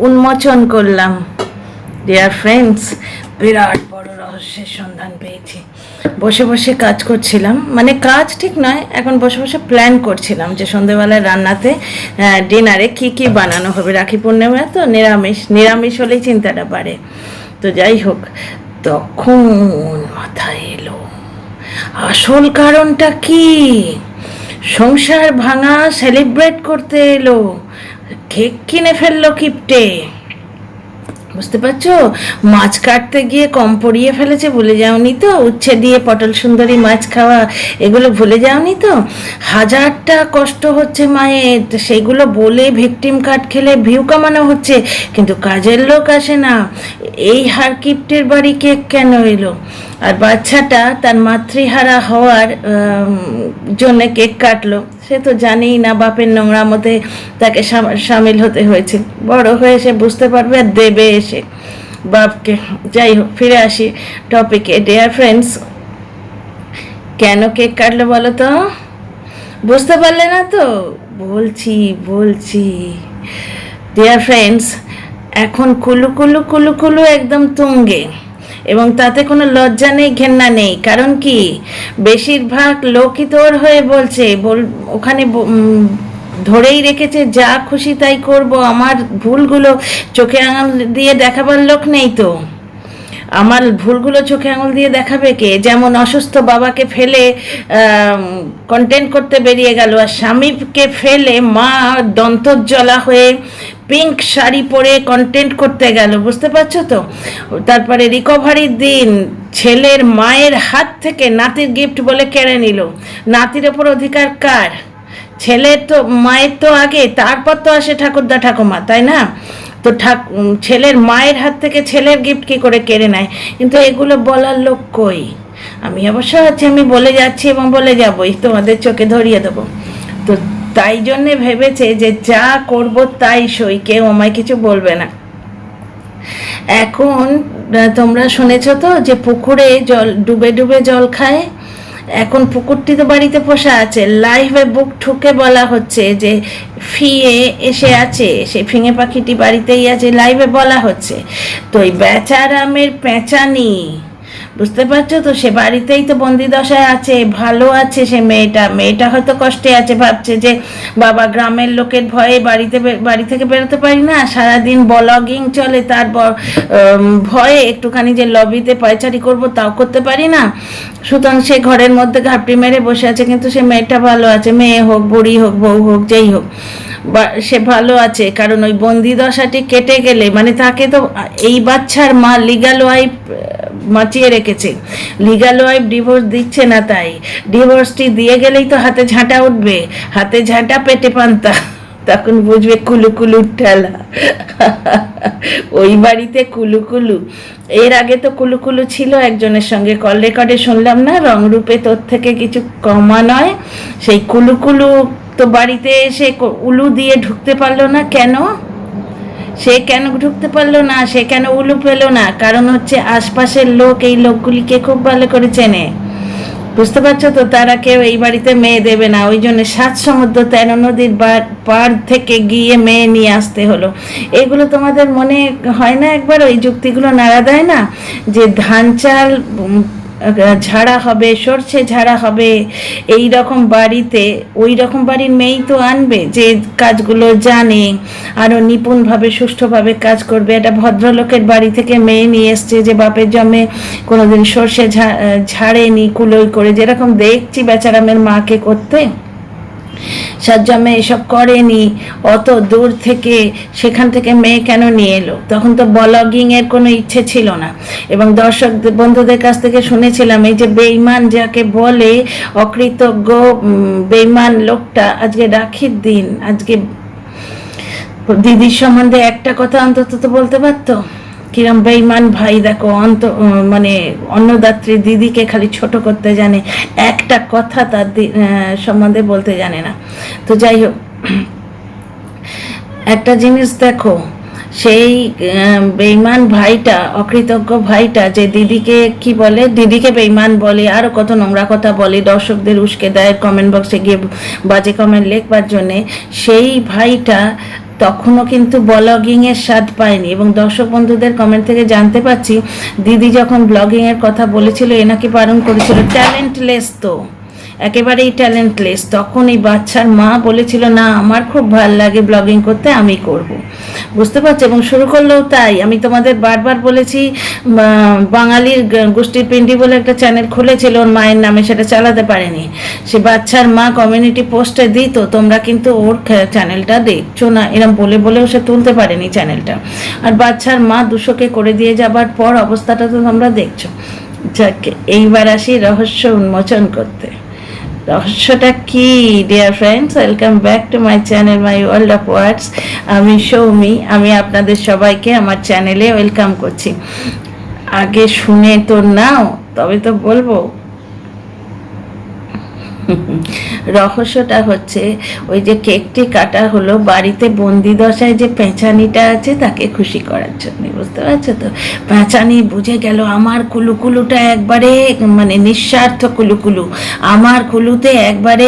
উন্মোচন করলাম। Dear friends, বিরাট বড় রহস্যের সন্ধান পেয়েছি। বসে বসে কাজ করছিলাম, মানে কাজ ঠিক নয়, এখন বসে বসে প্ল্যান করছিলাম যে সন্ধেবেলায় রান্নাতে ডিনারে কি কি বানানো হবে। রাখি পূর্ণিমা তো নিরামিষ, নিরামিষ হলেই চিন্তাটা বাড়ে। তো যাই হোক, তখন মাথায় এলো আসল কারণটা কি। সংসার ভাঙা সেলিব্রেট করতে এলো, কেক কিনে ফেললো কিপটে। বুঝতে পারছো? মাছ কাটতে গিয়ে কম পড়িয়ে ফেলেছে, ভুলে যাওনি তো? উচ্ছে দিয়ে পটল সুন্দরী মাছ খাওয়া, এগুলো ভুলে যাওনি তো? হাজারটা কষ্ট হচ্ছে মায়ের, সেগুলো বলে ভিকটিম কার্ড খেলে ভিউ কামানো হচ্ছে, কিন্তু কাজের লোক আসে না। এই হারকিপ্টের বাড়ি কেক কেন এলো? আর বাচ্চাটা তার মাতৃহারা হওয়ার জন্য কেক কাটলো, সে তো জানেই না বাপের নোংরা মধ্যে তাকে সামিল হতে হয়েছে। বড় হয়ে সে বুঝতে পারবে আর দেবে এসে বাপকে। যাই হোক, ফিরে আসি টপিকে। ডিয়ার ফ্রেন্ডস, কেন কেক কাটলো বলো তো? বুঝতে পারলে না তো? বলছি ডিয়ার ফ্রেন্ডস, এখন কুলু কুলু কুলু কুলু একদম তুঙ্গে, এবং তাতে কোনো লজ্জা নেই, ঘেন্না নেই। কারণ কি, বেশিরভাগ লোকই তোর হয়ে বলছে, ওখানে ধরেই রেখেছে যা খুশি তাই করব। আমার ভুলগুলো চোখে আঙুল দিয়ে দেখাবার লোক নেই তো। আমার ভুলগুলো চোখে আঙুল দিয়ে দেখাবে কে? যেমন অসুস্থ বাবাকে ফেলে কন্টেন্ট করতে বেরিয়ে গেল, আর স্বামীকে ফেলে মা দন্তজ্জলা হয়ে পিঙ্ক শাড়ি পরে কন্টেন্ট করতে গেল। বুঝতে পারছো তো? তারপরে রিকভারির দিন ছেলের মায়ের হাত থেকে নাতির গিফট বলে কেড়ে নিল। নাতির ওপর অধিকার কার? ছেলের তো, মায়ের তো আগে, তারপর তো আসে ঠাকুরদা ঠাকুমা, তাই না? তো ছেলের মায়ের হাত থেকে ছেলের গিফট কি করে কেড়ে নেয়? কিন্তু এগুলো বলার লোক কই? আমি অবশ্য আছি, আমি বলে যাচ্ছি এবং বলে যাবই, তোমাদের চোখে ধরিয়ে দেবো। তো তাই জন্যে ভেবেছে যে যা করব তাই সই, কেউ আমায় কিছু বলবে না। এখন তোমরা শুনেছ তো যে পুকুরে জল ডুবে ডুবে জল খায়। এখন পুকুরটি তো বাড়িতে পোষা আছে, লাইভে বুক ঠুকে বলা হচ্ছে যে ফিয়ে এসে আছে, সেই ফিঙে পাখিটি বাড়িতেই আছে, লাইভে বলা হচ্ছে। তো ওই বেচারামের পেঁচানি, বুঝতে পারছো তো, সে বাড়িতেই তো বন্দি দশায় আছে, ভালো আছে সে মেয়েটা হয়তো কষ্টে আছে, ভাবছে যে বাবা গ্রামের লোকের ভয়ে বাড়ি থেকে বেরোতে পারি না, সারাদিন ব্লগিং চলে, তার ভয়ে একটুখানি যে লবিতে পায়চারি করব তাও করতে পারি না, সুতরাং সে ঘরের মধ্যে ঘাপটি মেরে বসে আছে। কিন্তু সে মেয়েটা ভালো আছে, মেয়ে হোক, বুড়ি হোক, বউ হোক, যেই হোক, সে ভালো আছে। কারণ ওই বন্দি দশাটি কেটে গেলে, মানে তাকে তো এই বাচ্চার মা লিগ্যাল ওয়াইফ বাঁচিয়ে রেখেছে, লিগ্যাল ওয়াইফ ডিভোর্স দিচ্ছে না, তাই ডিভোর্সটি দিয়ে গেলেই তো হাতে ঝাঁটা উঠবে, হাতে ঝাঁটা পেটে পান্তা, তখন বুঝবে কুলুকুলুর ঠেলা। ওই বাড়িতে কুলুকুলু, এর আগে তো কুলুকুলু ছিল একজনের সঙ্গে, কল রেকর্ডে শুনলাম না, রংরূপে তোর থেকে কিছু কমা নয়। সেই কুলুকুলু তো বাড়িতে এসে উলু দিয়ে ঢুকতে পারলো না। কেন? সে কেন ঢুকতে পারলো না? সে কেন উলু পেলো না? কারণ হচ্ছে আশপাশের লোক এই লোকগুলিকে খুব ভালো করে চেনে। বুঝতে পারছো তো? তারা কেউ এই বাড়িতে মেয়ে দেবে না, ওই জন্য 7 সমুদ্র 13 নদীর পার থেকে গিয়ে মেয়ে নিয়ে আসতে হলো। এগুলো তোমাদের মনে হয় না একবার? ওই যুক্তিগুলো নাড়া দেয় না যে ধান চাল ঝাড়া হবে, সরষে ঝাড়া হবে, এই রকম বাড়িতে ওই রকম বাড়ির মেয়েই তো আনবে যে কাজগুলো জানে, আরও নিপুণভাবে সুষ্ঠুভাবে কাজ করবে। একটা ভদ্রলোকের বাড়ি থেকে মেয়ে নিয়ে এসছে যে বাপের জন্মে কোনোদিন সরষে ঝাড়েনি কুলোই করে, যেরকম দেখছি বেচারামের মাকে করতে, সাজ্জামে এসব করেনি, অত দূর থেকে সেখান থেকে মেয়ে কেন নিয়ে এলো? তখন তো ব্লগিংয়ের কোনো ইচ্ছে ছিল না। এবং দর্শক বন্ধুদের কাছ থেকে শুনেছিলাম এই যে বেঈমান যাকে বলে, অকৃতজ্ঞ বেঈমান লোকটা, আজকে রাখির দিন, আজকে দিদির সম্বন্ধে একটা কথা অন্তত তো বলতে পারতো। কিরম বেঈমান ভাই দেখো, মানে অন্নদাত্রী দিদিকে খালি ছোট করতে জানে, একটা কথা তার সম্বন্ধে বলতে জানে না। তো যাই হোক, একটা জিনিস দেখো, সেই বেঈমান ভাইটা, অকৃতজ্ঞ ভাইটা যে দিদিকে কি বলে, দিদিকে বেঈমান বলে, আরও কত নোংরা কথা বলে, দর্শকদের উস্কে দেয় কমেন্ট বক্সে গিয়ে বাজে কমেন্ট লেখবার জন্যে, সেই ভাইটা তখনও কিন্তু ব্লগিংয়ের স্বাদ পায়নি। এবং দর্শক বন্ধুদের কমেন্ট থেকে জানতে পারছি দিদি যখন ব্লগিংয়ের কথা বলেছিল এনাকে বারণ করেছিল, ট্যালেন্টলেস তো, একেবারেই ট্যালেন্টলেস। তখন এই বাচ্চার মা বলেছিল না আমার খুব ভালো লাগে ব্লগিং করতে, আমি করব। বুঝতে পারছো? এবং শুরু করলেও তাই। আমি তোমাদের বারবার বলেছি বাঙালির গোষ্ঠীর পিন্ডি বলে একটা চ্যানেল খুলেছিল ওর মায়ের নামে, সেটা চালাতে পারেনি। সে বাচ্চার মা কমিউনিটি পোস্টে দিত, তোমরা কিন্তু ওর চ্যানেলটা দেখছো না, এরম বলে বলেও সে তুলতে পারেনি চ্যানেলটা। আর বাচ্চার মা 200কে করে দিয়ে যাবার পর অবস্থাটা তো তোমরা দেখছো। যাকে এইবার আসি রহস্য উন্মোচন করতে। রহস্যটা কি dear friends? Welcome back to my channel my world of words. আমি সৌমি, আমি আপনাদের সবাইকে আমার চ্যানেলে ওয়েলকাম করছি। আগে শুনে তো নাও, তবে তো বলবো। রহস্যটা হচ্ছে ওই যে কেকটি কাটা হলো বাড়িতে বন্দি দশায় যে পেঁচানিটা আছে তাকে খুশি করার জন্য। বুঝতে পারছো তো? পেঁচানি বুঝে গেল আমার কুলুকুলুটা একবারে মানে নিঃস্বার্থ কুলুকুলু, আমার কুলুতে একবারে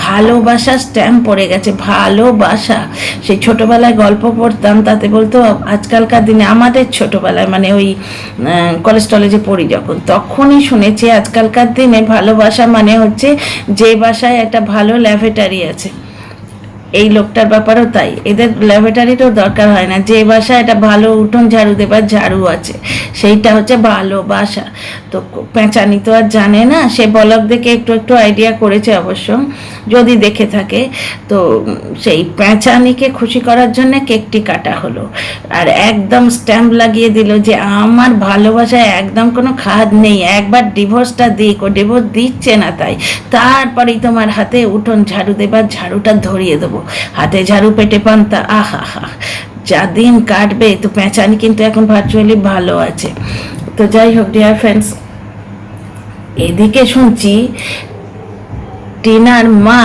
ভালোবাসা স্ট্যাম্প পড়ে গেছে, ভালোবাসা। সেই ছোটোবেলায় গল্প পড়তাম, তাতে বলতো আজকালকার দিনে, আমাদের ছোটোবেলায় মানে ওই কলেজ টলেজে পড়ি যখন, তখনই শুনেছি আজকালকার দিনে ভালোবাসা মানে হচ্ছে যে বাসায় একটা ভালো ল্যাবরেটরি আছে। এই লোকটার ব্যাপারও তাই, এদের ল্যাবরেটরিরও দরকার হয় না, যে বাসায় একটা ভালো উঠোন ঝাড়ু দেবার ঝাড়ু আছে, সেইটা হচ্ছে ভালোবাসা। তো পেঁচানি তো আর জানে না, সে ব্লগ দেখে একটু একটু আইডিয়া করেছে অবশ্য, যদি দেখে থাকে। তো সেই পেঁচানিকে খুশি করার জন্য কেকটি কাটা হলো, আর একদম স্ট্যাম্প লাগিয়ে দিল যে আমার ভালোবাসায় একদম কোনো খাদ নেই, একবার ডিভোর্সটা দিক, ও ডিভোর্স দিচ্ছে না তাই, তারপরেই তোমার হাতে উঠোন ঝাড়ু দেবার ঝাড়ুটা ধরিয়ে দেবো, হাতে ঝাড়ু পেটে পান্তা, আহা হা, যা দিন কাটবে। তো পেঁচানি কিন্তু এখন ভার্চুয়ালি ভালো আছে। তো যাই হোক ডিয়ার ফ্রেন্ডস, এদিকে শুনছি টিনার মা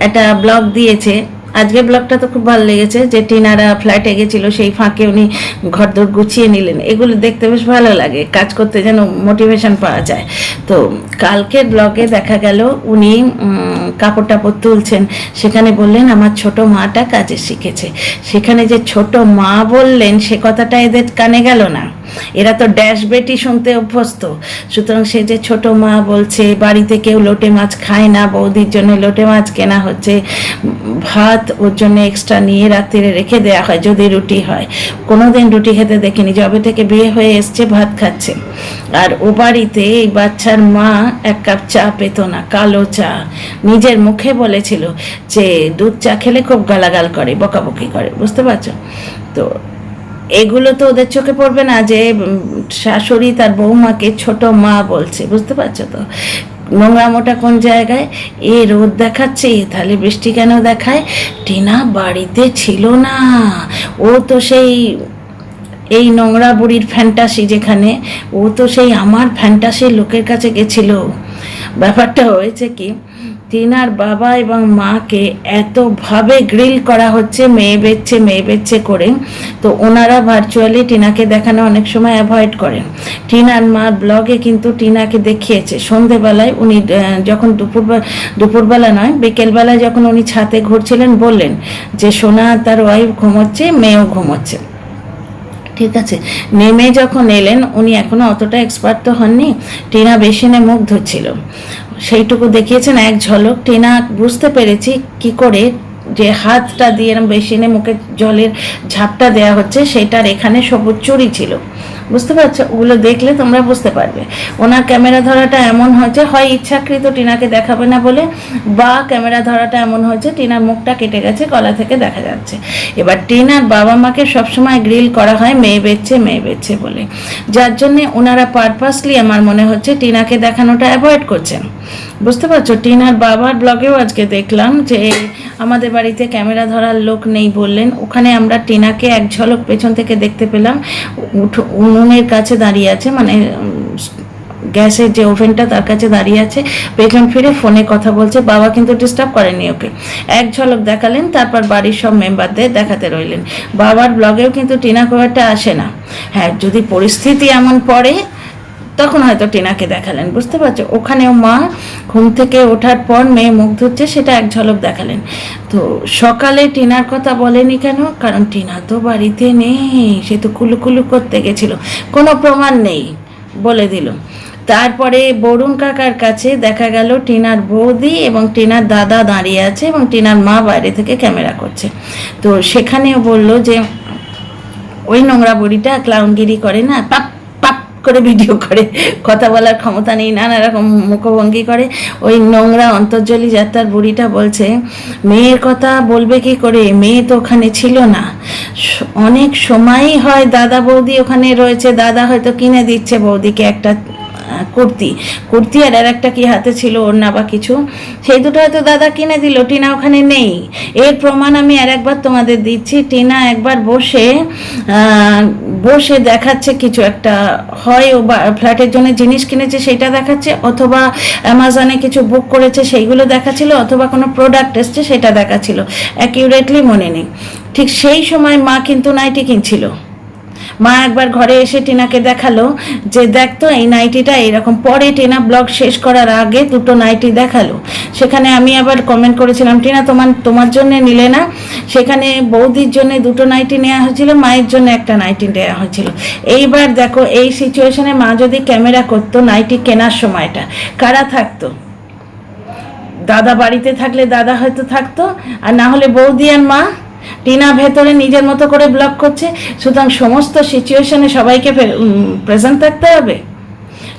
একটা ব্লগ দিয়েছে। আজকে ব্লগটা তো খুব ভালো লেগেছে, যে টিনারা ফ্ল্যাটে গেছিল, সেই ফাঁকে উনি ঘরদোর গুছিয়ে নিলেন। এগুলো দেখতে বেশ ভালো লাগে, কাজ করতে যেন মোটিভেশন পাওয়া যায়। তো কালকের ব্লগে দেখা গেল উনি কাপড় টাপড় তুলছেন, সেখানে বললেন আমার ছোট মাটা কাজে শিখেছে। সেখানে যে ছোট মা বললেন সে কথাটা এদের কানে গেল না, এরা তো ড্যাশ বেটি শুনতে অভ্যস্ত। সুতরাং সে যে ছোট মা বলছে, বাড়িতে কেউ লোটে মাছ খায় না, বৌদির জন্য লোটে মাছ কেনা হচ্ছে, ভাত ওর জন্য এক্সট্রা নিয়ে রাত্রিরে রেখে দেওয়া হয় যদি রুটি হয়। কোনোদিন রুটি খেতে দেখিনি, যবে থেকে বিয়ে হয়ে এসছে ভাত খাচ্ছে। আর ও বাড়িতে এই বাচ্চার মা এক কাপ চা পেত না, কালো চা। নিজের মুখে বলেছিল যে দুধ চা খেলে খুব গালাগাল করে, বকাবকি করে। বুঝতে পারছো তো? এগুলো তো ওদের চোখে পড়বে না যে শাশুড়ি তার বৌমাকে ছোট মা বলছে। বুঝতে পারছো তো? নোংরামোটা কোন জায়গায়? এ রোদ দেখাচ্ছে, তাহলে বৃষ্টি কেন দেখায়? টিনা বাড়িতে ছিল না, ও তো সেই এই নোংরা বুড়ির ফ্যান্টাসি যেখানে, ও তো সেই আমার ফ্যান্টাসির লোকের কাছে গেছিল। ব্যাপারটা হয়েছে কি, টিনার বাবা এবং মাকে এতভাবে গ্রিল করা হচ্ছে মেয়ে বেচ্ছে করে, তো ওনারা ভার্চুয়ালি টিনাকে দেখানো অনেক সময় অ্যাভয়েড করেন। টিনার মার ব্লগে কিন্তু টিনাকে দেখিয়েছে সন্ধেবেলায়, উনি যখন দুপুরবেলা নয় বিকেলবেলায় যখন উনি ছাদে ঘুরছিলেন, বললেন যে সোনা তার ওয়াইফ ঘুমোচ্ছে, মেয়েও ঘুমোচ্ছে। ঠিক আছে, নেমে যখন এলেন, উনি এখনো অতটা এক্সপার্ট তো হননি, টিনা বেসিনে মুখ ধুচ্ছিল, সেইটুকু দেখিয়েছেন এক ঝলক। টিনা বুঝতে পেরেছি কি করে যে হাতটা দিয়ে বেসিনে মুখে জলের ঝাপটা দেওয়া হচ্ছে, সেটার এখানে সবুজ চুড়ি ছিল। বুঝতে পারছো? ওগুলো দেখলে তোমরা বুঝতে পারবে। ওনার ক্যামেরা ধরাটা এমন হয়েছে, হয় ইচ্ছাকৃত টিনাকে দেখাবে না বলে, বা ক্যামেরা ধরাটা এমন হয়েছে টিনার মুখটা কেটে গেছে, গলা থেকে দেখা যাচ্ছে। এবার টিনার বাবা মাকে সবসময় গ্রিল করা হয় মেয়ে বেচ্ছে বলে, যার জন্যে ওনারা পারপাসলি আমার মনে হচ্ছে টিনাকে দেখানোটা অ্যাভয়েড করছেন। বুঝতে পারছো? টিনার বাবার ব্লগেও আজকে দেখলাম যে আমাদের বাড়িতে ক্যামেরা ধরার লোক নেই বললেন, ওখানে আমরা টিনাকে এক ঝলক পেছন থেকে দেখতে পেলাম, উনুনের কাছে দাঁড়িয়ে আছে, মানে গ্যাসের যে ওভেনটা তার কাছে দাঁড়িয়ে আছে, পেছন ফিরে ফোনে কথা বলছে। বাবা কিন্তু ডিস্টার্ব করেনি ওকে, এক ঝলক দেখালেন, তারপর বাড়ির সব মেম্বারদের দেখাতে রইলেন। বাবার ব্লগেও কিন্তু টিনা খুব একটা আসে না। হ্যাঁ, যদি পরিস্থিতি এমন পড়ে তখন হয়তো টিনাকে দেখালেন, বুঝতে পারছো? ওখানেও মা ঘুম থেকে ওঠার পর মেয়ে মুখ ধুচ্ছে, সেটা এক ঝলক দেখালেন। তো সকালে টিনার কথা বলেনি কেন? কারণ টিনা তো বাড়িতে নেই, সে তো কুলুকুলু করতে গেছিল, কোনো প্রমাণ নেই বলে দিল। তারপরে বরুণ কাকার কাছে দেখা গেল টিনার বৌদি এবং টিনার দাদা দাঁড়িয়ে আছে এবং টিনার মা বাইরে থেকে ক্যামেরা করছে। তো সেখানেও বলল যে ওই নোংরা বুড়িটা ক্লাউনগিরি করে না, পাপ পাপ করে ভিডিও করে, কথা বলার ক্ষমতা নেই, নানা রকম মুখভঙ্গি করে, ওই নোংরা অন্তর্জলি যাত্রার বুড়িটা বলছে মেয়ের কথা বলবে কি করে, মেয়ে তো ওখানে ছিল না, অনেক সময়ই হয় দাদা বৌদি ওখানে রয়েছে, দাদা হয়তো কিনে দিচ্ছে বৌদিকে একটা কুর্তি আর একটা কি হাতে ছিল ওড়না বা কিছু, সেই দুটো হয়তো দাদা কিনে দিল, টিনা ওখানে নেই। এর প্রমাণ আমি আর একবার তোমাদের দিচ্ছি। টিনা একবার বসে দেখাচ্ছে কিছু একটা, হয় ও ফ্ল্যাটের জন্য জিনিস কিনেছে সেটা দেখাচ্ছে, অথবা অ্যামাজনে কিছু বুক করেছে সেইগুলো দেখাচ্ছিল, অথবা কোনো প্রোডাক্ট এসছে সেটা দেখাচ্ছিল, অ্যাকিউরেটলি মনে নেই। ঠিক সেই সময় মা কিন্তু নাইটি কিনছিল। মা একবার ঘরে এসে টিনাকে দেখালো যে দেখতো এই নাইটিটা এইরকম। পরে টিনা ব্লগ শেষ করার আগে দুটো নাইটি দেখালো। সেখানে আমি আবার কমেন্ট করেছিলাম, টিনা তোমার জন্য নিলে না? সেখানে বৌদির জন্য দুটো নাইটি নেওয়া হয়েছিল, মায়ের জন্য একটা নাইটি নেওয়া হয়েছিল। এইবার দেখো এই সিচুয়েশনে মা যদি ক্যামেরা করতো নাইটি কেনার সময়টা, কারা থাকতো? দাদা বাড়িতে থাকলে দাদা হয়তো থাকতো, আর না হলে বৌদি আর মা। টিনা ভেতরে নিজের মতো করে ব্লগ করছে, সুতরাং সমস্ত সিচুয়েশনে সবাইকে প্রেজেন্ট থাকতে হবে,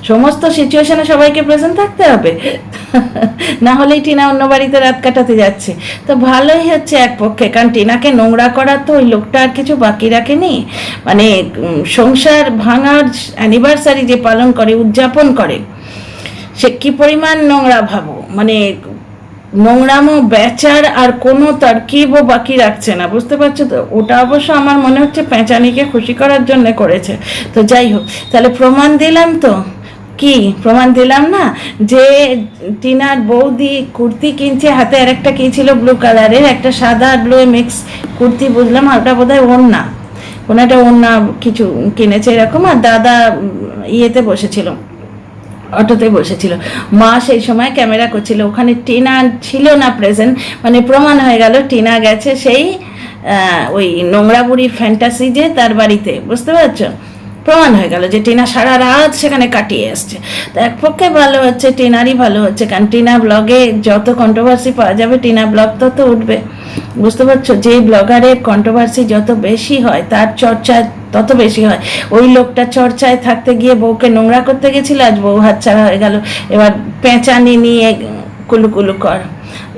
সমস্ত সিচুয়েশনে সবাইকে প্রেজেন্ট থাকতে হবে, না হলেই টিনা অন্য বাড়িতে রাত কাটাতে যাচ্ছে। তো ভালোই হচ্ছে এক পক্ষে, কারণ টিনাকে নোংরা করার তো ওই লোকটা আর কিছু বাকি রাখেনি। মানে সংসার ভাঙার অ্যানিভার্সারি যে পালন করে, উদযাপন করে, সে কি পরিমাণ নোংরা ভাবো, মানে নোংরামো বেচার আর কোনো তরকিবও বাকি রাখছে না, বুঝতে পারছো তো? ওটা অবশ্য আমার মনে হচ্ছে পেঁচানিকে খুশি করার জন্য করেছে। তো যাই হোক, তাহলে প্রমাণ দিলাম তো, কি প্রমাণ দিলাম না? যে টিনার বৌদি কুর্তি কিনছে, হাতে আর একটা কি ছিল ব্লু কালারের, একটা সাদা আর ব্লু মিক্স কুর্তি, বুঝলাম ওটা বোধহয় ওড়না, কোনো একটা ওড়না কিছু কিনেছে এরকম, আর দাদা ইয়েতে বসেছিল, অটোতে বসেছিল, মা সেই সময় ক্যামেরা করছিল, ওখানে টিনা ছিল না প্রেজেন্ট। মানে প্রমাণ হয়ে গেল টিনা গেছে সেই ওই নোংরা বুড়ির ফ্যান্টাসি যে তার বাড়িতে, বুঝতে পারছো? প্রমাণ হয়ে গেল যে টিনা সারা রাত সেখানে কাটিয়ে এসছে। তো এক পক্ষে ভালো হচ্ছে, টিনারই ভালো হচ্ছে, কারণ টিনা ব্লগে যত কন্ট্রোভার্সি পাওয়া যাবে টিনা ব্লগ তত উঠবে, বুঝতে পারছো? যে ব্লগারের কন্ট্রোভার্সি যত বেশি হয় তার চর্চা তত বেশি হয়। ওই লোকটা চর্চায় থাকতে গিয়ে বউকে নোংরা করতে গেছিল, আজ বউ হাতছাড়া হয়ে গেল, এবার পেঁচানি নিয়ে কুলুকুলু কর।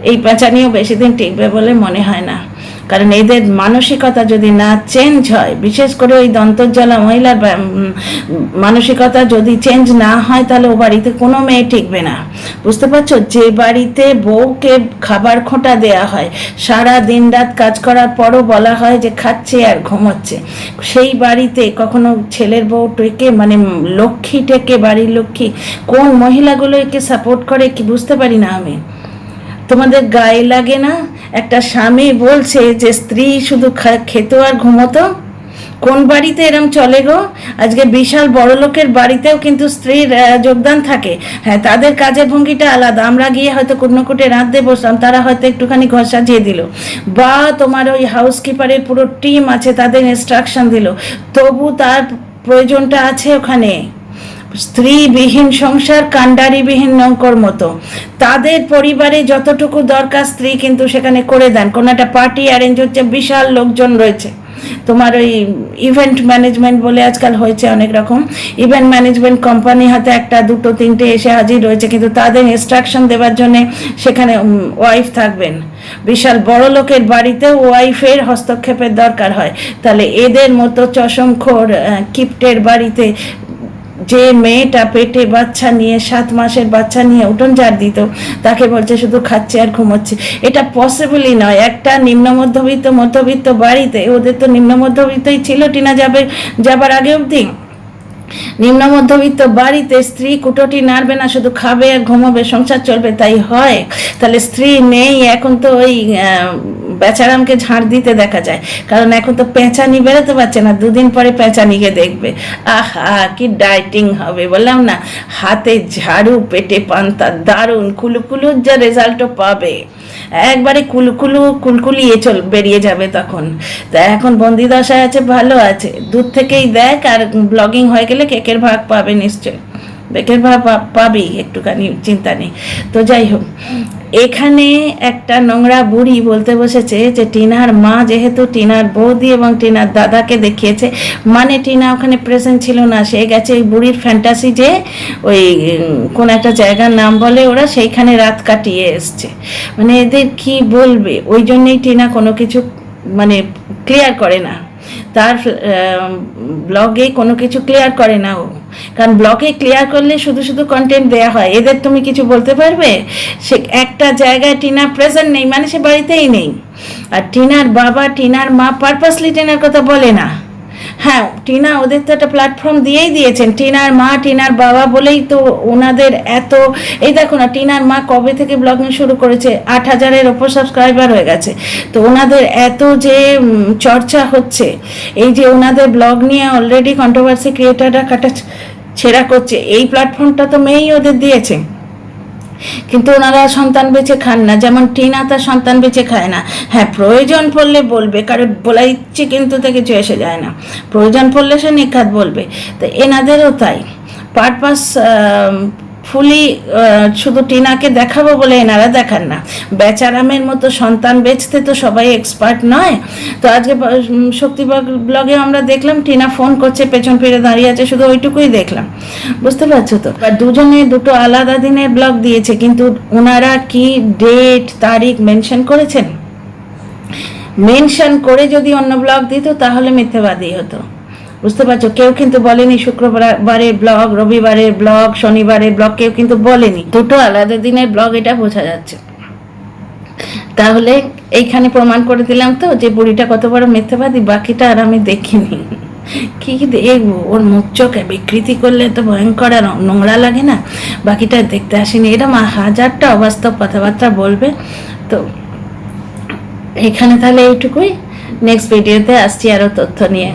এই পেঁচানিও বেশি দিন টিকবে বলে মনে হয় না, কারণ এদের মানসিকতা যদি না চেঞ্জ হয়, বিশেষ করে ওই দন্তজ্বালা মহিলার মানসিকতা যদি চেঞ্জ না হয়, তাহলে ও বাড়িতে কোনো মেয়ে টিকবে না, বুঝতে পারছো? যে বাড়িতে বউকে খাবার খোঁটা দেয়া হয়, সারা দিন রাত কাজ করার পরও বলা হয় যে খাচ্ছে আর ঘুমোচ্ছে, সেই বাড়িতে কখনো ছেলের বউ টেকে, মানে লক্ষ্মী টেকে, বাড়ির লক্ষ্মী কোন মহিলাগুলো একে সাপোর্ট করে কি বুঝতে পারি না আমি। তোমাদের গায়ে লাগে না? একটা স্বামী বলছে যে স্ত্রী শুধু খেতো আর ঘুমোতো? কোন বাড়িতে এরম চলে গো? আজকে বিশাল বড় লোকের বাড়িতেও কিন্তু স্ত্রীর যোগদান থাকে। হ্যাঁ, তাদের কাজের ভঙ্গিটা আলাদা। আমরা গিয়ে হয়তো কুটনোকুটে রাঁধতে বসলাম, তারা হয়তো একটুখানি ঘর সাজিয়ে দিল, বা তোমার ওই হাউসকিপারের পুরো টিম আছে, তাদের ইনস্ট্রাকশন দিল, তবু তার প্রয়োজনটা আছে ওখানে। স্ত্রীবিহীন সংসার কাণ্ডারিবিহীন নৌকোর মতো। তাদের পরিবারে যতটুকু দরকার স্ত্রী কিন্তু সেখানে করে দেন। কোনো একটা পার্টি অ্যারেঞ্জ হচ্ছে, বিশাল লোকজন রয়েছে, তোমার ওই ইভেন্ট ম্যানেজমেন্ট বলে আজকাল হয়েছে অনেক রকম, ইভেন্ট ম্যানেজমেন্ট কোম্পানি হাতে একটা দুটো তিনটে এসে হাজির রয়েছে, কিন্তু তাদের ইনস্ট্রাকশন দেওয়ার জন্য সেখানে ওয়াইফ থাকবেন। বিশাল বড় লোকের বাড়িতে ওয়াইফের হস্তক্ষেপের দরকার হয়। তাহলে এদের মতো চশমখোর কিপ্টের বাড়িতে যে মেয়েটা পেটে বাচ্চা নিয়ে 7 মাসের বাচ্চা নিয়ে উঠোন ঝাড় দিত, তাকে বলছে শুধু খাচ্ছে আর ঘুমোচ্ছে। এটা পসিবলই নয়। একটা নিম্ন মধ্যবিত্ত বাড়িতে, ওদের তো নিম্ন মধ্যবিত্তই ছিল টিনা যাবার আগে অবধি, নিম্ন মধ্যবিত্ত বাড়িতে স্ত্রী কুটোটি নাড়বে না, শুধু খাবে আর ঘুমাবে, সংসার চলবে, তাই হয়? তাহলে স্ত্রী নেই, এখন তো ওই বেচারামকে ঝাড় দিতে দেখা যায়, কারণ এখন তো পেঁচানি বেরোতে পারছে না, 2 দিন পরে পেঁচানিকে দেখবে। আহা কি ডায়েটিং হবে বললাম না, হাতে ঝাড়ু পেটে পান্তা, দারুণ কুলুকুলুর যা রেজাল্টও পাবে, একবারে কুলকুলিয়ে বেরিয়ে যাবে তখন। তা এখন বন্দি দশায় আছে, ভালো আছে, দূর থেকেই দেখ, আর ব্লগিং হয়ে গেলে কেকের ভাগ পাবে নিশ্চয়, বেকের ভাগ পাবি, একটুখানি চিন্তা নেই। তো যাই হোক, এখানে একটা নোংরা বুড়ি বলতে বসেছে যে টিনার মা যেহেতু টিনার বৌদি এবং টিনার দাদাকে দেখিয়েছে, মানে টিনা ওখানে প্রেজেন্ট ছিল না, সে গেছে ওই বুড়ির ফ্যান্টাসি, যে ওই কোন একটা জায়গার নাম বলে ওরা, সেইখানে রাত কাটিয়ে এসছে। মানে এদের কি বলবে, ওই জন্যেই টিনা কোনো কিছু মানে ক্লিয়ার করে না, তার ব্লগে কোনো কিছু ক্লিয়ার করে না ও, কারণ ব্লগে ক্লিয়ার করলে শুধু শুধু কন্টেন্ট দেওয়া হয়, এদের তুমি কিছু বলতে পারবে? সে একটা জায়গায় টিনা প্রেজেন্ট নেই মানে সে বাড়িতেই নেই, আর টিনার বাবা টিনার মা পারপাসলি টিনার কথা বলে না। হ্যাঁ, টিনা ওদের তো একটা প্ল্যাটফর্ম দিয়েই দিয়েছেন, টিনার মা টিনার বাবা বলেই তো ওনাদের এত, এই দেখো না টিনার মা কবে থেকে ব্লগিং শুরু করেছে, 8,000-এর ওপর সাবস্ক্রাইবার হয়ে গেছে। তো ওনাদের এত যে চর্চা হচ্ছে, এই যে ওনাদের ব্লগ নিয়ে অলরেডি কন্ট্রোভার্সি ক্রিয়েটাররা কাটা ছেঁড়া করছে, এই প্ল্যাটফর্মটা তো মেয়েই ওদের দিয়েছে। কিন্তু ওনারা সন্তান বেঁচে খান না, যেমন টিনা তার সন্তান বেঁচে খায় না। হ্যাঁ, প্রয়োজন পড়লে বলবে, কারণ বলা ইচ্ছে কিন্তু তা কিছু এসে যায় না, প্রয়োজন পড়লে সে নিখাত বলবে। তো এনাদেরও তাই, পারপাস ফুলি শুধু টিনাকে দেখাবো বলে এনারা দেখান না। বেচারামের মতো সন্তান বেচতে তো সবাই এক্সপার্ট নয়। তো আজকে শক্তি ব্লগে আমরা দেখলাম টিনা ফোন করছে, পেছন ফিরে দাঁড়িয়ে আছে, শুধু ওইটুকুই দেখলাম, বুঝতে পারছো তো। দুজনে দুটো আলাদা দিনের ব্লগ দিয়েছে, কিন্তু ওনারা কি ডেট তারিখ মেনশন করেছেন? মেনশন করে যদি অন্য ব্লগ দিত তাহলে মিথ্যেবাদী হতো, বুঝতে পারছো। কেউ কিন্তু বলেনি শুক্রবারের ব্লগ, রবিবারের ব্লগ, শনিবারের ব্লগ, কেউ কিন্তু বলেনি, দুটো আলাদা দিনের ব্লগ, এটা বোঝা যাচ্ছে। তাহলে এইখানে প্রমাণ করে দিলাম তো যে বুড়িটা কত বড় মিথ্যেবাদী। বাকিটা আর আমি দেখিনি, কি দেখবো, ওর মুখ চোখে বিকৃতি করলে তো ভয়ঙ্কর আর নোংরা লাগে না, বাকিটা দেখতে আসেনি। এরকম হাজারটা অবাস্তব কথাবার্তা বলবে। তো এখানে তাহলে এইটুকুই, নেক্সট ভিডিওতে আসছি আরো তথ্য নিয়ে।